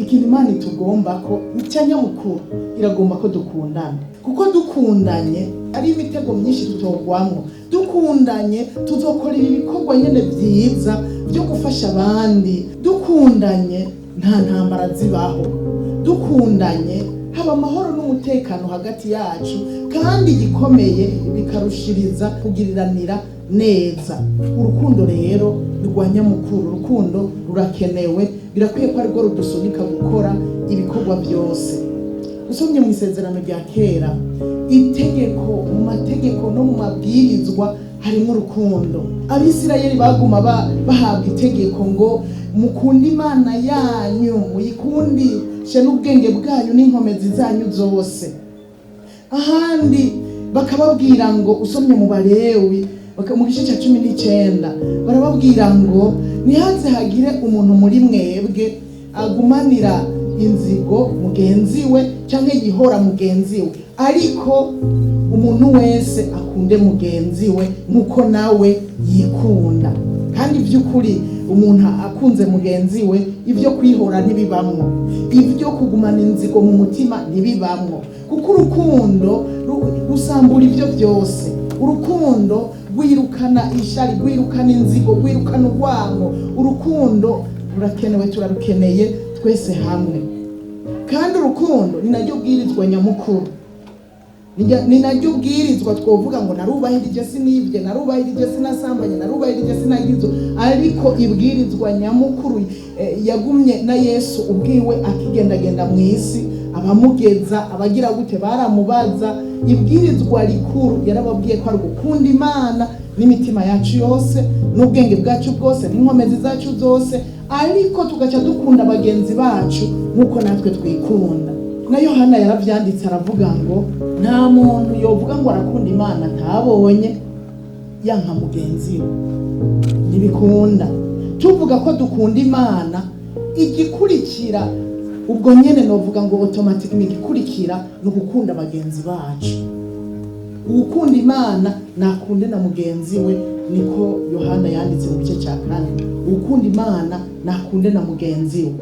ikintu Imana itugomba ko icyanyamukuru iragomba ko dukundana, kuko dukundanye ari imitego myinshi tutogwamwo. Dukundanye tuzokora ibikorwa nyene vyiza byo gufasha abandi. Dukundanye nta ntambara zibaho. Dukundanye haba amahoro n'umutekano hagati yacu, kandi igikomeye bikarushiriza kugiriranira neza. Urukundo rero rwanyamukuru, urukundo rurakenewe, birakwiye ko arirwo rudusunika gukora ibikorwa byose. Usomye mu isezerano rya kera, itegeko mu mategeko no mu mabwirizwa harimo urukundo. Abisirayeli baguma bahabwa itegeko ngo mukunde Imana yanyu, muyikundishe n'ubwenge bwanyu n'inkomezi zanyu zose. Ahandi bakababwira ngo, usomye mu Balewi mu gice cya 19 barababwira ngo ntihaze hagire umuntu muri mwebwe agumanira inzigo mugenzi we cyangwa yihora mugenzi we, ariko umuntu wese akunde mugenzi we nkuko nawe yikunda. Kandi by'ukuri umuntu akunze mugenzi we, ibyo kwihora ntibibamwo, ibyo kugumana inzigo mu mutima ntibibamwo, kuko urukundo rusambura ibyo byose. Urukundo rwirukana ishari, rwirukana inzigo, rwirukana urwango. Urukundo rurakenewe, turarukeneye twese hamwe. Kandi urukundo ni naryo bwirizwa nyamukuru, ni naryo bwirizwa twovuga ngo narubahirije sinibye, narubahirije sinasambanye, narubahirije sinagizo. Ariko ibwirizwa nyamukuru yagumye na Yesu ubwiwe akigendagenda mu isi, abamugeza abagira gute baramubaza. Ibwirizwa rikuru yarababwiye ko ari gukunda Imana n'imitima yacu yose, n'ubwenge bwacu bwose, n'inkomezi zacu zose, ariko tugaca dukunda bagenzi bacu nkuko natwe twikunda. Na Yohana yaravyanditse aravuga ngo nta muntu yovuga ngo arakunda Imana ntabonye yanka mugenzi we. Ntibikunda. Tuvuga ko dukunda Imana, igikurikira ubwo nyene novuga ngo automatically igikurikira no gukunda bagenzi bacu. Ugukunda Imana nakunde na mugenzi we, niko Yohana yanditse mu gice cya 4. Ugukunda Imana nakunde na mugenzi we.